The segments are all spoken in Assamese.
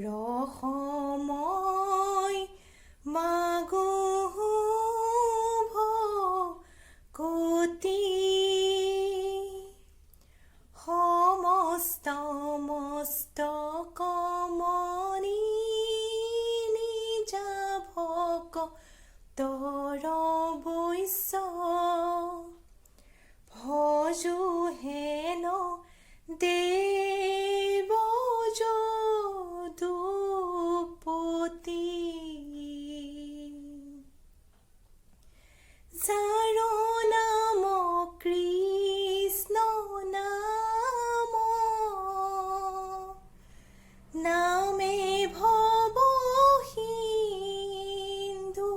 ৰসময় মাগো ভকতি সমস্ত মস্তকমণি নিজা ভকতৰ বৈশ্য ভজো হেন দেৱ যদুপতি যাৰ নাম কৃষ্ণ নাম নামে ভৱ সিন্ধু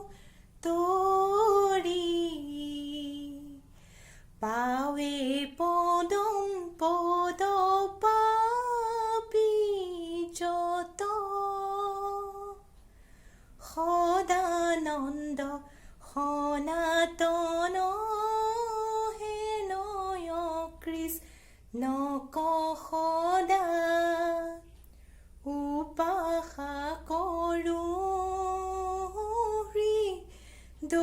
তৰি পাৱে পদম পদ পাপি যত সদানন্দ সনাতন হেনয় কৃষ্ণক সদা উপাসা কৰোঁ হৃদয়ত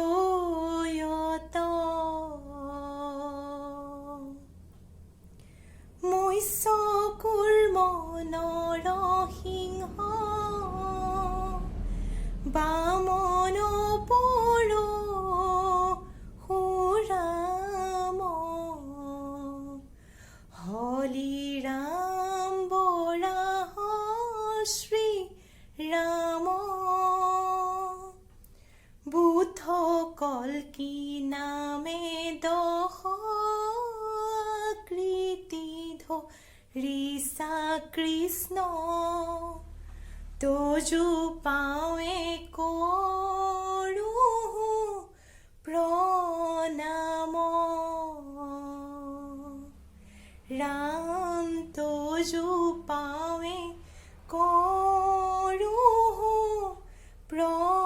মৎস্য কুৰ্ম নৰসিংহ বামন পৰশুৰাম হলিৰাম বৰাহ শ্ৰীৰাম বুদ্ধ কল্কি নামে দশ কৃতি ধৰিছা কৃষ্ণ তজু পাৱে কৰোঁ প্ৰণাম ৰাম তজু পাৱে কৰোঁ প্ৰণাম